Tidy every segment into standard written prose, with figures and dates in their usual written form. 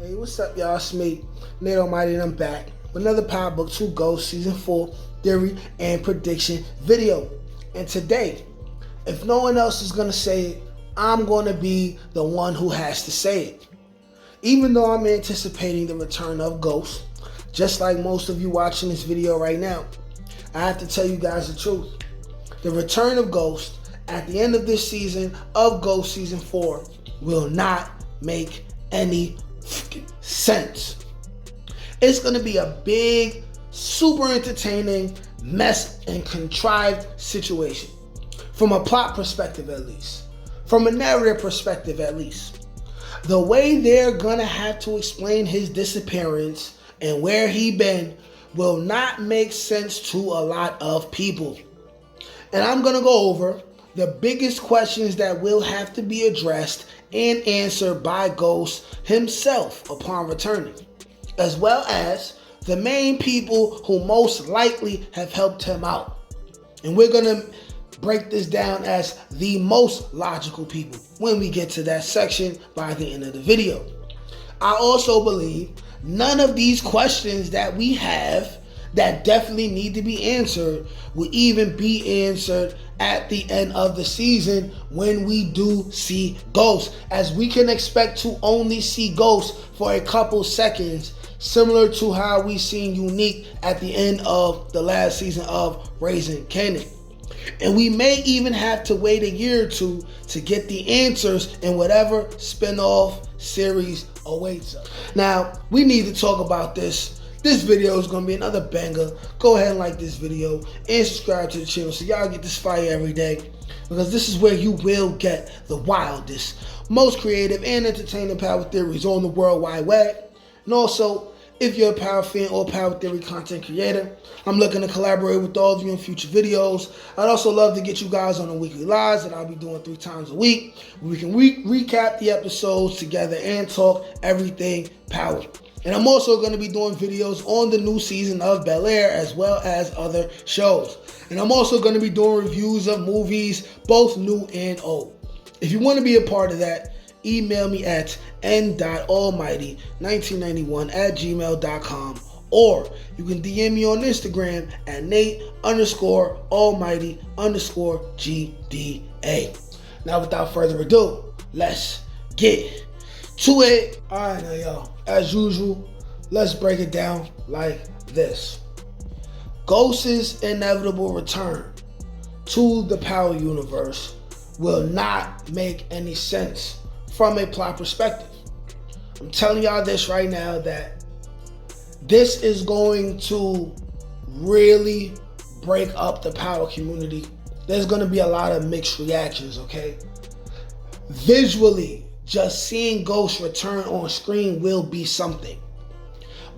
Hey, what's up, y'all? It's me, Nate Almighty, and I'm back with another Power Book 2 Ghost Season 4 Theory and Prediction video. And today, if no one else is going to say it, I'm going to be the one who has to say it. Even though I'm anticipating the return of Ghost, just like most of you watching this video right now, I have to tell you guys the truth. The return of Ghost at the end of this season of Ghost Season 4 will not make any sense. It's going to be a big, super entertaining mess and contrived situation. From a plot perspective, at least. From a narrative perspective, at least. The way they're going to have to explain his disappearance and where he been will not make sense to a lot of people. And I'm going to go over the biggest questions that will have to be addressed and answered by Ghost himself upon returning, as well as the main people who most likely have helped him out. And we're going to break this down as the most logical people when we get to that section by the end of the video. I also believe none of these questions that we have that definitely need to be answered will even be answered at the end of the season when we do see Ghost, as we can expect to only see Ghost for a couple seconds, similar to how we seen Unique at the end of the last season of Raising Kanan. And we may even have to wait a year or two to get the answers in whatever spin-off series awaits us. Now, we need to talk about this. This video is going to be another banger. Go ahead and like this video and subscribe to the channel so y'all get this fire every day, because this is where you will get the wildest, most creative and entertaining power theories on the World Wide Web. And also, if you're a power fan or power theory content creator, I'm looking to collaborate with all of you in future videos. I'd also love to get you guys on the weekly lives that I'll be doing 3 times a week, where we can recap the episodes together and talk everything power. And I'm also going to be doing videos on the new season of Bel-Air as well as other shows. And I'm also going to be doing reviews of movies, both new and old. If you want to be a part of that, email me at n.almighty1991@gmail.com, or you can DM me on Instagram at Nate_Almighty_GDA. Now, without further ado, let's get to it. All right, now, y'all. As usual, let's break it down like this. Ghost's inevitable return to the Power Universe will not make any sense from a plot perspective. I'm telling y'all this right now, that this is going to really break up the Power community. There's going to be a lot of mixed reactions, okay? Visually, just seeing Ghost return on screen will be something.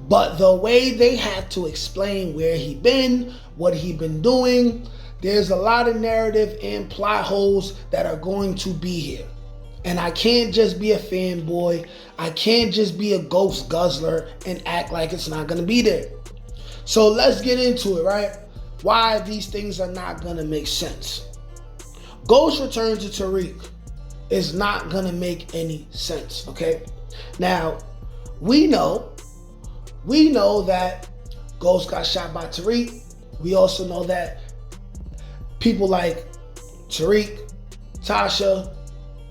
But the way they have to explain where he been, what he been doing, there's a lot of narrative and plot holes that are going to be here. And I can't just be a fanboy. I can't just be a Ghost guzzler and act like it's not going to be there. So let's get into it, right? Why these things are not going to make sense. Ghost return to Tariq is not going to make any sense, okay? Now, we know that Ghost got shot by Tariq. We also know that people like Tariq, Tasha,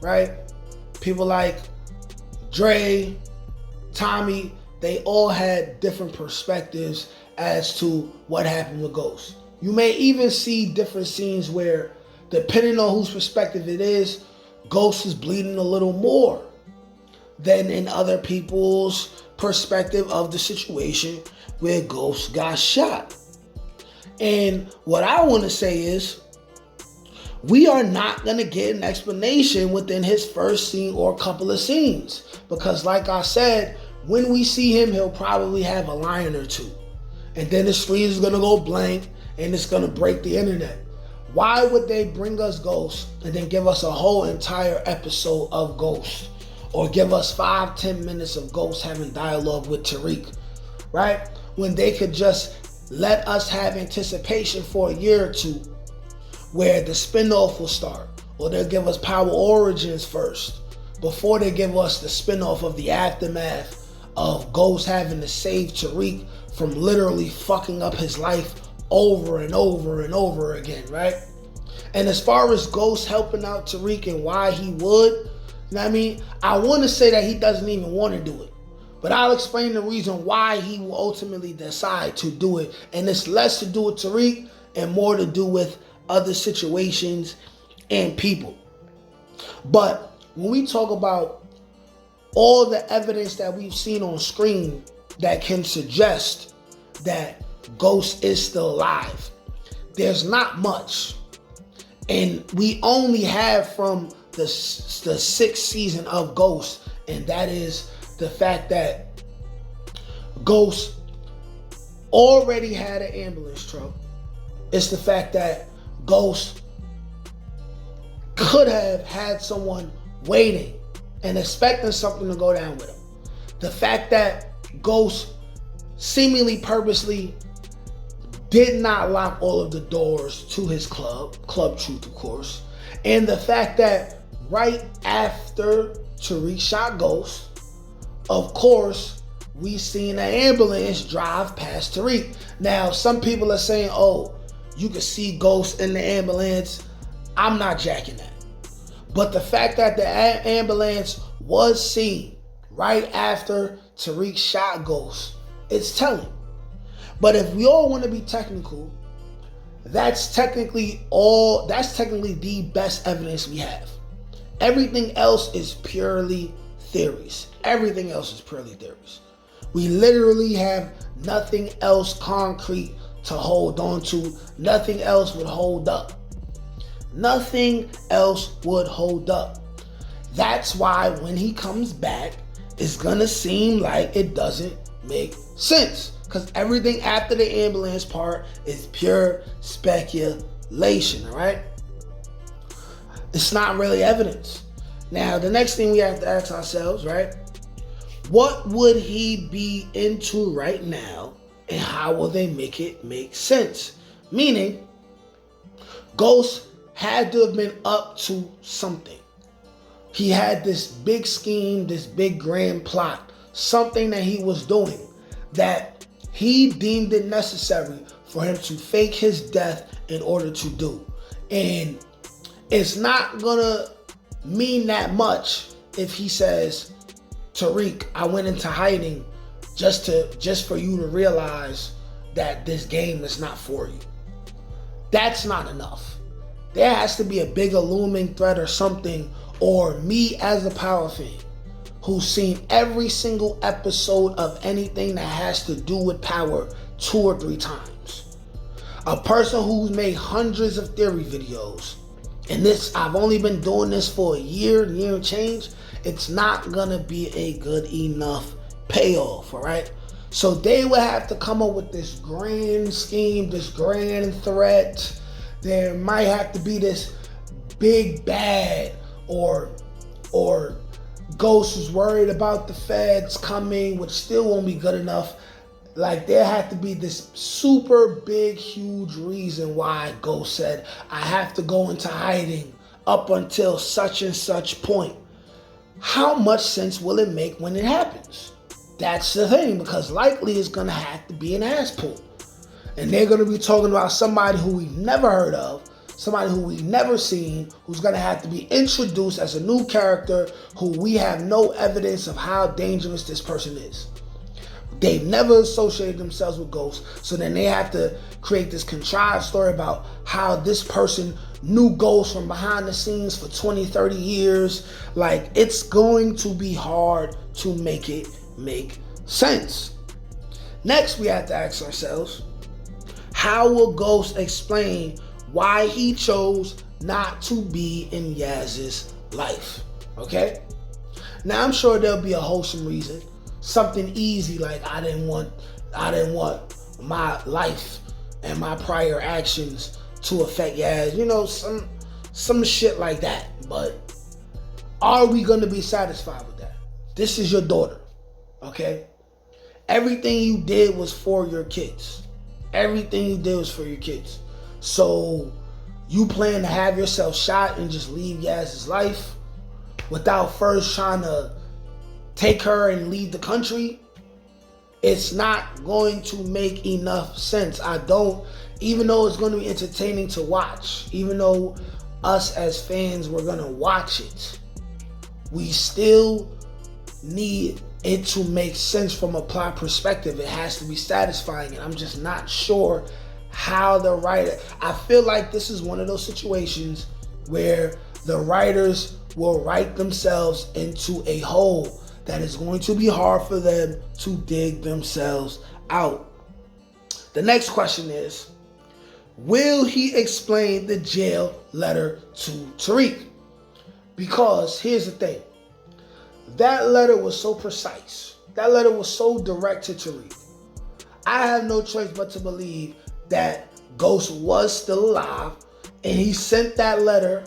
right? People like Dre, Tommy, they all had different perspectives as to what happened with Ghost. You may even see different scenes where, depending on whose perspective it is, Ghost is bleeding a little more than in other people's perspective of the situation where Ghost got shot. And what I want to say is, we are not going to get an explanation within his first scene or couple of scenes. Because like I said, when we see him, he'll probably have a line or two. And then the screen is going to go blank and it's going to break the internet. Why would they bring us Ghost and then give us a whole entire episode of Ghost? Or give us 5-10 minutes of Ghost having dialogue with Tariq, right? When they could just let us have anticipation for a year or two where the spinoff will start. Or they'll give us Power Origins first before they give us the spinoff of the aftermath of Ghost having to save Tariq from literally fucking up his life over and over and over again, right? And as far as Ghost helping out Tariq and why he would, you know what I mean? I want to say that he doesn't even want to do it. But I'll explain the reason why he will ultimately decide to do it. And it's less to do with Tariq and more to do with other situations and people. But when we talk about all the evidence that we've seen on screen that can suggest that Ghost is still alive, there's not much. And we only have from the sixth season of Ghost, and that is the fact that Ghost already had an ambulance truck. It's the fact that Ghost could have had someone waiting and expecting something to go down with him. The fact that Ghost seemingly purposely did not lock all of the doors to his Club Truth, of course. And the fact that right after Tariq shot Ghost, of course, we seen an ambulance drive past Tariq. Now, some people are saying, oh, you could see Ghost in the ambulance. I'm not jacking that. But the fact that the ambulance was seen right after Tariq shot Ghost, it's telling. But if we all want to be technical, that's technically the best evidence we have. Everything else is purely theories. Everything else is purely theories. We literally have nothing else concrete to hold on to. Nothing else would hold up. Nothing else would hold up. That's why when he comes back, it's gonna seem like it doesn't make sense. Because everything after the ambulance part is pure speculation, all right? It's not really evidence. Now, the next thing we have to ask ourselves, right? What would he be into right now, and how will they make it make sense? Meaning, Ghost had to have been up to something. He had this big scheme, this big grand plot, something that he was doing that he deemed it necessary for him to fake his death in order to do. And it's not gonna mean that much if he says, Tariq, I went into hiding just for you to realize that this game is not for you. That's not enough. There has to be a bigger looming threat or something, or me as a power fan who's seen every single episode of anything that has to do with power 2 or 3 times. A person who's made hundreds of theory videos, and I've only been doing this for a year and change, it's not gonna be a good enough payoff, all right? So they would have to come up with this grand scheme, this grand threat. There might have to be this big bad, or Ghost was worried about the feds coming, which still won't be good enough. Like, there had to be this super big, huge reason why Ghost said, I have to go into hiding up until such and such point. How much sense will it make when it happens? That's the thing, because likely it's going to have to be an ass pull. And they're going to be talking about somebody who we've never heard of, somebody who we've never seen, who's going to have to be introduced as a new character who we have no evidence of how dangerous this person is. They've never associated themselves with Ghost, so then they have to create this contrived story about how this person knew Ghost from behind the scenes for 20, 30 years. Like, it's going to be hard to make it make sense. Next, we have to ask ourselves, how will Ghost explain why he chose not to be in Yaz's life? Okay? Now, I'm sure there'll be a wholesome reason. Something easy like I didn't want my life and my prior actions to affect Yaz. You know, some shit like that. But are we going to be satisfied with that? This is your daughter, okay? Everything you did was for your kids. Everything you did was for your kids. So you plan to have yourself shot and just leave Yaz's life without first trying to take her and leave the country, it's not going to make enough sense. Even though it's going to be entertaining to watch, even though us as fans, we're going to watch it, we still need it to make sense from a plot perspective. It has to be satisfying, and I'm just not sure how the writer... I feel like this is one of those situations where the writers will write themselves into a hole that is going to be hard for them to dig themselves out. The next question is, will he explain the jail letter to Tariq? Because here's the thing. That letter was so precise. That letter was so direct to Tariq. I have no choice but to believe that Ghost was still alive, and he sent that letter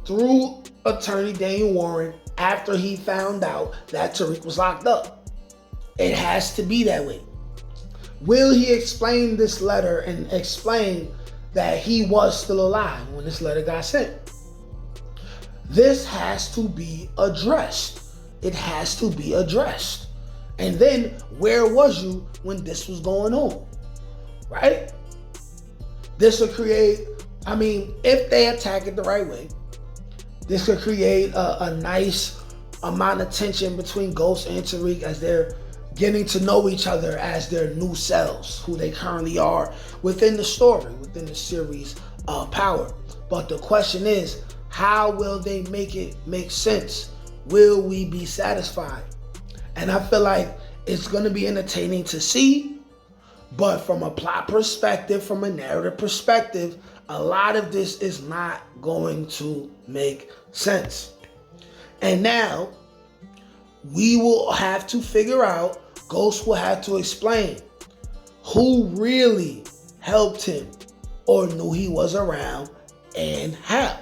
through attorney Daniel Warren after he found out that Tariq was locked up. It has to be that way. Will he explain this letter and explain that he was still alive when this letter got sent? This has to be addressed. It has to be addressed. And then, where was you when this was going on? Right? This will create, if they attack it the right way, this could create a nice amount of tension between Ghost and Tariq as they're getting to know each other as their new selves, who they currently are within the story, within the series Power. But the question is, how will they make it make sense? Will we be satisfied? And I feel like it's going to be entertaining to see, but from a plot perspective, from a narrative perspective, a lot of this is not going to make sense. And now, we will have to figure out, Ghost will have to explain who really helped him or knew he was around and how.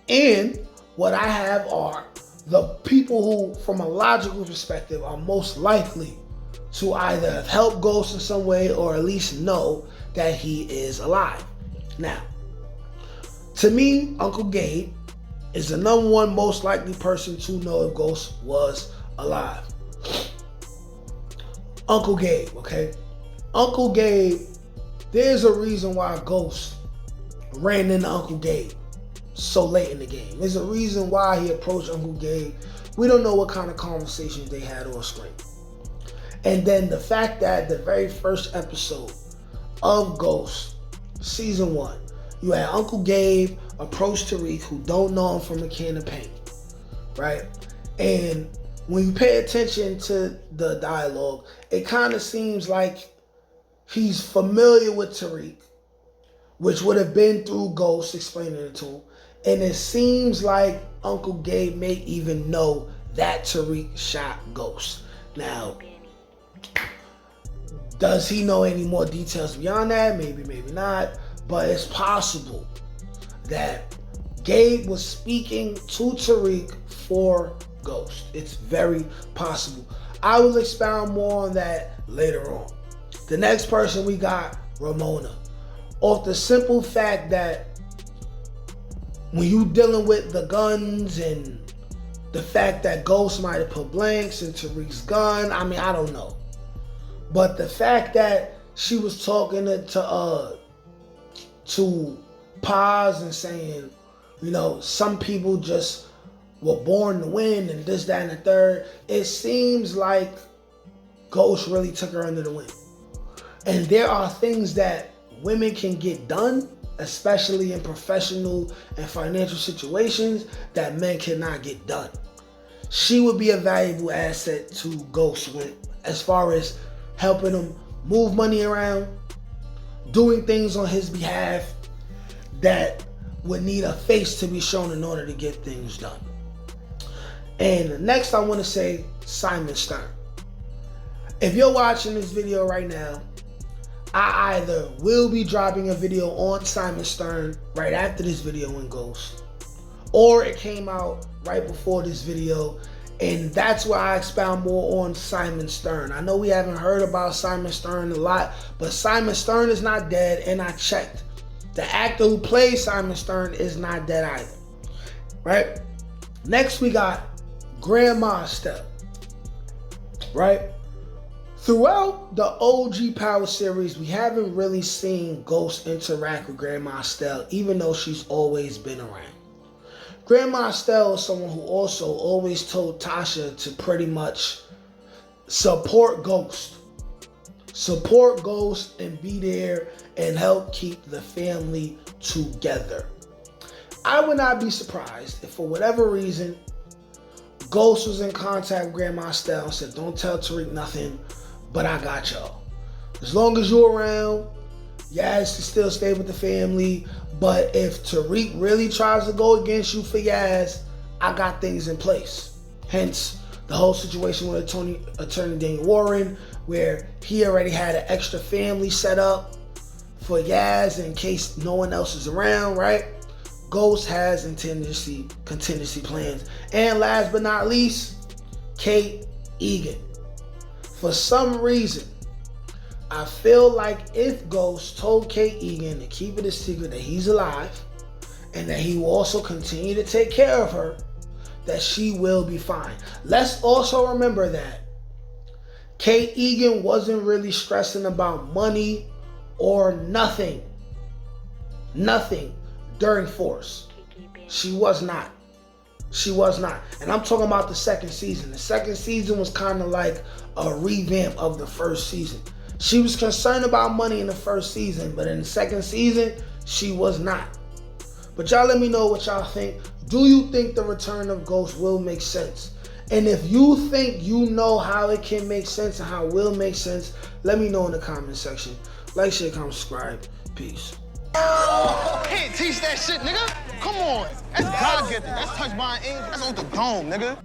And what I have are the people who, from a logical perspective, are most likely to either have helped Ghost in some way or at least know that he is alive. Now, to me, Uncle Gabe is the number one most likely person to know if Ghost was alive. Uncle Gabe, okay? Uncle Gabe, there's a reason why Ghost ran into Uncle Gabe so late in the game. There's a reason why he approached Uncle Gabe. We don't know what kind of conversations they had on screen. And then the fact that the very first episode of Ghost, season 1, you had Uncle Gabe approach Tariq, who don't know him from a can of paint, right? And when you pay attention to the dialogue, it kind of seems like he's familiar with Tariq, which would have been through Ghost explaining it to him. And it seems like Uncle Gabe may even know that Tariq shot Ghost. Now, does he know any more details beyond that? Maybe, maybe not. But it's possible that Gabe was speaking to Tariq for Ghost. It's very possible. I will expound more on that later on. The next person we got, Ramona. Off the simple fact that when you dealing with the guns and the fact that Ghost might have put blanks in Tariq's gun, I don't know. But the fact that she was talking to Paz and saying, some people just were born to win and this, that, and the third, it seems like Ghost really took her under the wing. And there are things that women can get done, especially in professional and financial situations, that men cannot get done. She would be a valuable asset to Ghost as far as helping him move money around, doing things on his behalf that would need a face to be shown in order to get things done. And next I want to say Simon Stern. If you're watching this video right now, I either will be dropping a video on Simon Stern right after this video in Ghost, or it came out right before this video, and that's where I expound more on Simon Stern. I know we haven't heard about Simon Stern a lot, but Simon Stern is not dead, and I checked. The actor who plays Simon Stern is not dead either, right? Next we got Grandma Step. right? Throughout the OG Power series, we haven't really seen Ghost interact with Grandma Estelle, even though she's always been around. Grandma Estelle is someone who also always told Tasha to pretty much support Ghost. Support Ghost and be there and help keep the family together. I would not be surprised if for whatever reason, Ghost was in contact with Grandma Estelle and said, don't tell Tariq nothing, but I got y'all. As long as you're around, Yaz can still stay with the family, but if Tariq really tries to go against you for Yaz, I got things in place. Hence, the whole situation with Attorney Daniel Warren, where he already had an extra family set up for Yaz in case no one else is around, right? Ghost has contingency plans. And last but not least, Kate Egan. For some reason, I feel like if Ghost told Kate Egan to keep it a secret that he's alive and that he will also continue to take care of her, that she will be fine. Let's also remember that Kate Egan wasn't really stressing about money or nothing during Force. She was not. And I'm talking about the second season. The second season was kind of like a revamp of the first season. She was concerned about money in the first season, but in the second season, she was not. But y'all let me know what y'all think. Do you think the return of Ghost will make sense? And if you think you know how it can make sense and how it will make sense, let me know in the comment section. Like, share, comment, subscribe. Peace. Can't teach that shit, nigga. Come on. That's God gifted. That's touched by an angel. That's on the dome, nigga.